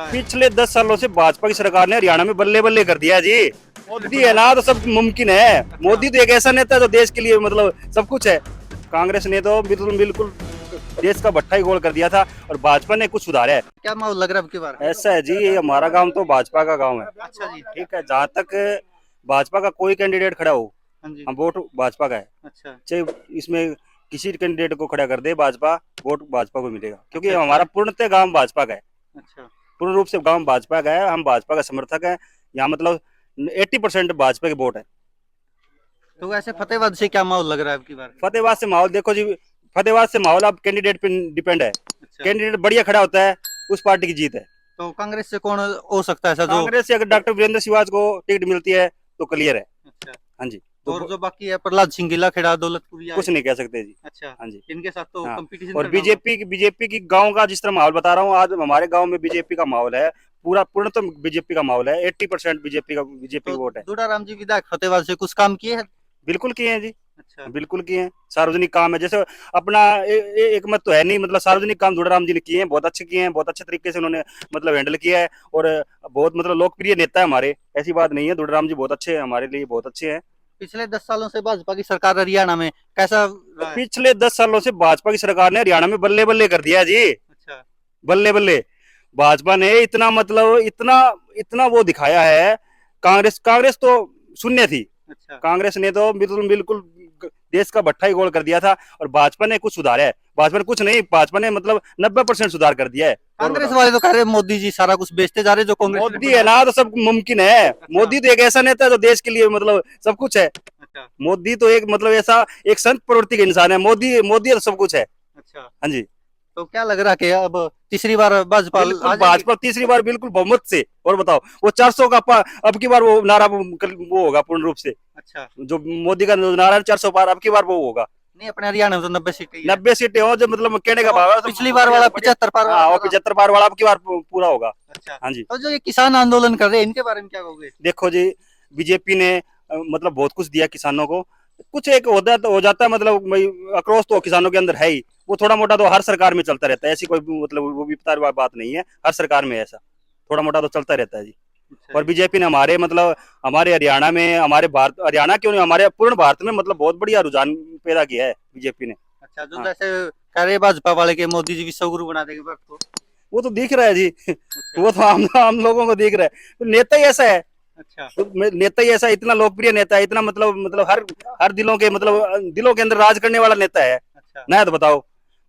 है? पिछले 10 सालों से भाजपा की सरकार ने हरियाणा में बल्ले बल्ले कर दिया जी। मोदी है ना तो सब मुमकिन है। मोदी तो एक ऐसा नेता है जो देश के लिए मतलब सब कुछ है। कांग्रेस ने तो बिल्कुल बिल्कुल देश का भट्टा ही गोल कर दिया था और भाजपा ने कुछ सुधारा है। क्या माहौल लग रहा है अब की बार? ऐसा है जी, ये हमारा गांव तो भाजपा का गांव है। अच्छा जी। ठीक है, जहाँ तक भाजपा का कोई कैंडिडेट खड़ा हो, हाँ जी। हम वोट भाजपा का है। अच्छा चाहे इसमें किसी कैंडिडेट को खड़ा कर दे भाजपा, वोट भाजपा को मिलेगा, क्योंकि अच्छा, हमारा पूर्णतः गांव भाजपा का है। अच्छा। पूर्ण रूप से गांव भाजपा का है, हम भाजपा का समर्थक हैं। यहाँ मतलब 80% भाजपा के वोट है। तो वैसे फतेहाबाद से क्या माहौल लग रहा है अब की बार? फतेहाबाद से माहौल देखो जी, फतेहाबाद से माहौल अब कैंडिडेट पे डिपेंड है। अच्छा। कैंडिडेट बढ़िया खड़ा होता है, उस पार्टी की जीत है। तो कांग्रेस से कौन हो सकता है ऐसा जो? कांग्रेस से अगर डॉक्टर वीरेंद्र सिवाज को टिकट मिलती है तो क्लियर है। अच्छा। हाँ जी, तो और जो बाकी है प्रहलाद सिंह खेड़ा दौलतपुर कुछ नहीं कह सकते जी। अच्छा। हाँ जी, इनके साथ तो हाँ। कंपटीशन और बीजेपी की गांव का जिस तरह माहौल बता रहा हूँ, आज हमारे गांव में बीजेपी का माहौल है। पूरा पूर्णतः बीजेपी का माहौल है। 80% बीजेपी तो का वोट है। दूधाराम जी विधायक फतेहाबाद से कुछ काम किए हैं? बिल्कुल किए हैं जी, अच्छा। बिल्कुल किए हैं। सार्वजनिक काम है, जैसे अपना एक मत तो है नहीं, मतलब सार्वजनिक काम जोड़ाराम जी ने किए हैं, बहुत अच्छे किए हैं, बहुत अच्छे तरीके से उन्होंने मतलब हैंडल किया है। और बहुत मतलब लोकप्रिय नेता है हमारे, ऐसी बात नहीं है। जोड़ाराम जी बहुत अच्छे हैं, हमारे लिए बहुत अच्छे हैं। पिछले 10 सालों से भाजपा की सरकार हरियाणा में कैसा रहा है? पिछले 10 सालों से भाजपा की सरकार ने हरियाणा में बल्ले बल्ले कर दिया जी। अच्छा। बल्ले बल्ले भाजपा ने इतना मतलब इतना इतना वो दिखाया है। कांग्रेस तो शून्य थी। अच्छा। कांग्रेस ने तो बिल्कुल बिल्कुल देश का भट्टा ही गोल कर दिया था और भाजपा ने कुछ सुधारा है। भाजपा ने कुछ नहीं, भाजपा ने मतलब 90% सुधार कर दिया है। और कांग्रेस वाले तो कह रहे हैं मोदी जी सारा कुछ बेचते जा रहे हैं, जो कांग्रेस ने मोदी है ना तो सब मुमकिन है। मोदी तो एक ऐसा नेता है जो देश के लिए मतलब सब कुछ है। अच्छा। मोदी तो एक मतलब ऐसा एक संत प्रवृत्ति का इंसान है। मोदी मोदी तो सब कुछ है। अच्छा। हाँ जी, तो क्या लग रहा है कि अब तीसरी बार भाजपा आ बिल्कुल जाएगी? भाजपा तीसरी बार बिल्कुल बहुमत से। और बताओ वो 400 का अब की बार वो नारा वो होगा पूर्ण रूप से। अच्छा। जो मोदी का नारा है 400 पार, अब की बार वो होगा। नहीं, अपने हरियाणा में तो 90 सीटें ही है। 90 सीटें हो जो मतलब कहने का भाव है। पिछली बार वाला 75 पार हाँ, वाला वो था। 75 पार वाला अब की बार पूरा होगा। अच्छा। हाँ जी, तो जो ये किसान आंदोलन कर रहे हैं इनके बारे में क्या कहोगे? देखो जी, बीजेपी ने मतलब बहुत कुछ दिया किसानों को। कुछ एक होता तो हो जाता है, मतलब भाई आक्रोश तो किसानों के अंदर है ही। वो थोड़ा मोटा तो हर सरकार में चलता रहता है, ऐसी कोई मतलब वो विपता बात नहीं है। हर सरकार में ऐसा थोड़ा मोटा तो चलता रहता है जी। अच्छा। और बीजेपी ने हमारे मतलब हमारे हरियाणा में, हमारे भारत, हरियाणा क्यों नहीं, हमारे पूर्ण भारत में मतलब बहुत बढ़िया रुझान पैदा किया है बीजेपी ने। अच्छा, जो हाँ, जैसे कह रहे हैं भाजपा वाले के मोदी जी विश्वगुरु बना देंगे भारत को। वो तो दिख रहा है जी। अच्छा। वो तो हम लोगों को दिख रहा है। तो नेता ही ऐसा है। अच्छा। तो नेता ही ऐसा, इतना लोकप्रिय नेता है, इतना मतलब हर दिलों के मतलब दिलों के अंदर राज करने वाला नेता है। अच्छा। नया तो बताओ,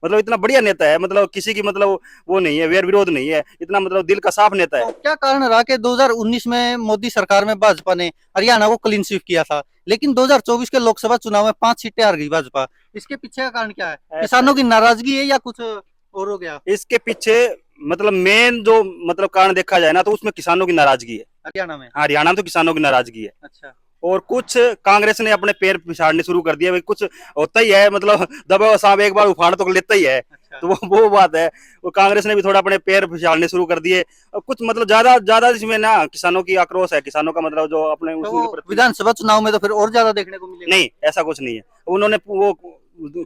मतलब इतना बढ़िया नेता है, मतलब किसी की मतलब वो नहीं है, वैर विरोध नहीं है, इतना मतलब दिल का साफ नेता तो है। क्या कारण रहा कि 2019 में मोदी सरकार में भाजपा ने हरियाणा को क्लीन स्वीप किया था, लेकिन 2024 के लोकसभा चुनाव में 5 सीटें हार गई भाजपा? इसके पीछे का कारण क्या है? किसानों की नाराजगी है या कुछ और हो गया इसके पीछे मतलब मेन जो मतलब कारण देखा जाए ना, तो उसमें किसानों की नाराजगी है। हरियाणा में? हाँ, हरियाणा में तो किसानों की नाराजगी है। अच्छा। और कुछ कांग्रेस ने अपने पैर पिछाड़ने शुरू कर दिया। भाई कुछ होता ही है, मतलब दबा हुआ सांप एक बार उफाड़ तो लेता ही है। अच्छा। तो वो बात है। वो कांग्रेस ने भी थोड़ा अपने पैर पिछाड़ने शुरू कर दिए। और कुछ मतलब ज्यादा ज्यादा इसमें ना किसानों की आक्रोश है, किसानों का मतलब जो अपने तो उसके वो प्रति। विधानसभा चुनाव में तो फिर और ज्यादा देखने को मिलेगा? नहीं, ऐसा कुछ नहीं है। उन्होंने वो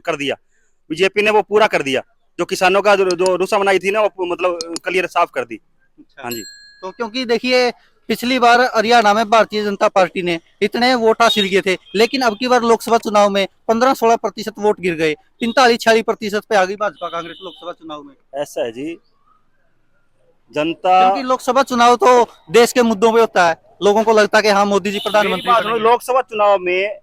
कर दिया, बीजेपी ने वो पूरा कर दिया। जो किसानों का जो रुसा बनाई थी ना, वो मतलब क्लियर साफ कर दी। अच्छा। हाँ जी, तो क्योंकि देखिए पिछली बार हरियाणा में भारतीय जनता पार्टी ने इतने वोट हासिल किए थे, लेकिन अब की बार लोकसभा चुनाव में 15-16% वोट गिर गए, 45-46% पे आ गई भाजपा कांग्रेस लोकसभा चुनाव में। ऐसा है जी। जनता क्योंकि लोकसभा चुनाव तो देश के मुद्दों पे होता है, लोगों को लगता है कि हाँ मोदी जी मेरी प्रधानमंत्री बात सुनो, बनेंगे। लोकसभा चुनाव में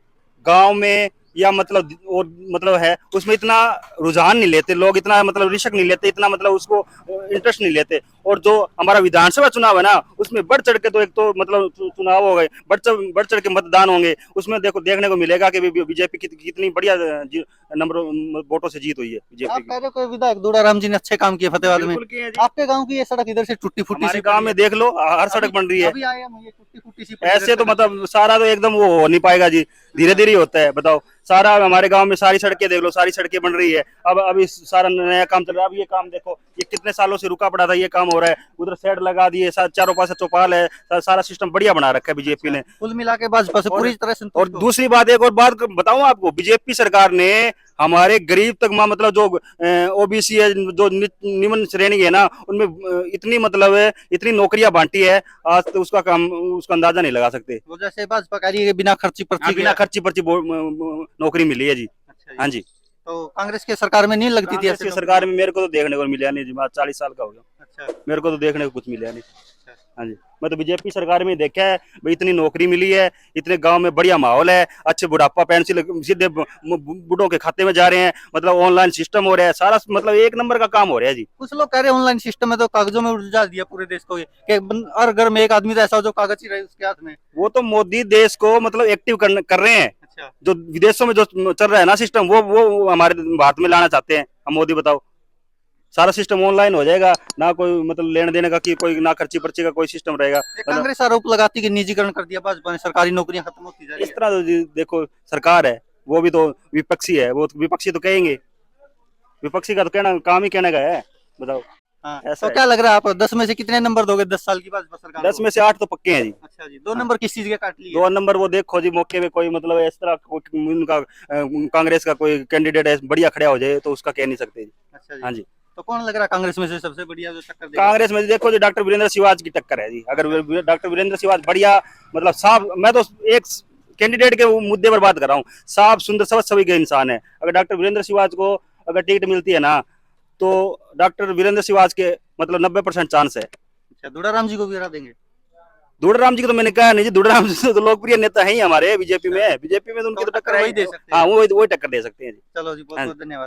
गांव में या मतलब और मतलब है उसमें इतना रुझान नहीं लेते लोग, इतना मतलब रिस्क नहीं लेते, इतना मतलब उसको इंटरेस्ट नहीं लेते। और जो हमारा विधानसभा चुनाव है ना, उसमें बढ़ चढ़ के तो एक तो मतलब चुनाव हो गए, बढ़ चढ़ के मतदान होंगे। उसमें देखो देखने को मिलेगा कि बीजेपी कितनी बढ़िया नंबर वोटों से जीत हुई है बीजेपी आप की। कह रहे हो कि विधायक दूधाराम जी ने अच्छे काम किए फतेहाबाद में? बिल्कुल किए हैं जी। आपके गांव की ये सड़क इधर से टूटी फूटी सी हमारे गांव पड़ी है। में देख लो, हर सड़क बन रही है। अभी आए हम, ये टूटी फूटी सी पड़ी ऐसे इधर तो से। मतलब सारा तो एकदम वो हो नहीं पाएगा जी, धीरे धीरे होता है। बताओ, सारा हमारे गांव में सारी सड़कें देख लो, सारी सड़कें बन रही है। अब अभी सारा नया काम चल रहा है। अब ये काम देखो, ये कितने सालों से रुका पड़ा था, ये काम हो रहा है, उधर शेड लगा दिए, चारों पास चौपाल है, सारा सिस्टम बढ़िया बना रखा है बीजेपी ने। कुल मिला के भाजपा से पूरी तरह और संतुष्ट हो। दूसरी बात, एक और बात बताऊं आपको, बीजेपी सरकार ने हमारे गरीब तक मतलब जो ओबीसी है, जो निम्न श्रेणी है ना, उनमें इतनी मतलब है, इतनी नौकरियां बांटी है, आज तो उसका काम, उसका अंदाजा नहीं लगा सकते। वो जैसे भाजपा कह रही है बिना खर्ची पर्ची हाँ, बिना खर्ची पर्ची नौकरी मिली है जी। अच्छा जी। हाँ जी। तो कांग्रेस की सरकार में नहीं लगती थी कांग्रेस ऐसे की नौकरी? सरकार में मेरे को तो देखने को मिला नहीं जी, मैं 40 साल का हो गया, अच्छा मेरे को तो देखने को कुछ मिला नहीं। हाँ जी, मैं तो बीजेपी सरकार में देखा है भाई, इतनी नौकरी मिली है, इतने गांव में बढ़िया माहौल है, अच्छे बुढ़ापा पेंशन सीधे बूढ़ों के खाते में जा रहे हैं, मतलब ऑनलाइन सिस्टम हो रहा है, सारा मतलब एक नंबर का काम हो रहा है जी। कुछ लोग कह रहे हैं ऑनलाइन सिस्टम है तो कागजों में उलझा दिया पूरे देश को ये, कि हर घर में एक आदमी तो ऐसा हो जो कागज ही रहे उसके हाथ में। वो तो मोदी देश को मतलब एक्टिव कर रहे हैं। अच्छा जो विदेशों में जो चल रहा है ना सिस्टम, वो हमारे भारत में लाना चाहते हैं हम मोदी। बताओ, सारा सिस्टम ऑनलाइन हो जाएगा, ना कोई मतलब लेने देने का कि कोई ना खर्ची पर्ची का कोई सिस्टम रहेगा। मतलब कांग्रेस आरोप लगाती कि निजीकरण कर दिया भाजपा ने, सरकारी नौकरियां खत्म होती जा रही इस है। तरह तो जी देखो, सरकार है वो भी तो विपक्षी है, वो विपक्षी तो कहेंगे, विपक्षी का तो कहना काम ही कहने का है। बताओ, हाँ, ऐसा तो है। क्या लग रहा है आप 10 में से कितने नंबर दोगे 10 साल की भाजपा सरकार 10 को? में से 8 तो पक्के हैं जी। अच्छा जी, 2 नंबर किस चीज के काट लिए? 2 नंबर वो देखो जी, मौके पे कोई मतलब इस तरह उनका कांग्रेस का कोई कैंडिडेट है बढ़िया खड़ा हो जाए तो उसका कह नहीं सकते जी। अच्छा जी। हाँ जी, तो कौन लग रहा है कांग्रेस में से सबसे बढ़िया जो टक्कर देगा? कांग्रेस में देखो जी डॉक्टर वीरेंद्र सिवाज की टक्कर है जी। अगर डॉक्टर वीरेंद्र सिवाज बढ़िया मतलब साफ, मैं तो एक कैंडिडेट के मुद्दे पर बात कर रहा हूँ, साफ सुंदर समझ सभी के इंसान है। अगर डॉक्टर वीरेंद्र सिवाज को अगर टिकट मिलती है ना, तो डॉक्टर वीरेंद्र सिवाज के मतलब 90% चांस है। अच्छा, दुड़ाराम जी को भी हरा देंगे? दुड़राम जी को तो मैंने कहा नहीं जी, दुड़राम जी तो लोकप्रिय नेता है ही हमारे बीजेपी में, बीजेपी में तो उनकी तो टक्कर है वही ही। दे सकते हाँ, हैं। वही टक्कर दे सकते हैं जी। चलो जी, बहुत हाँ। बहुत धन्यवाद।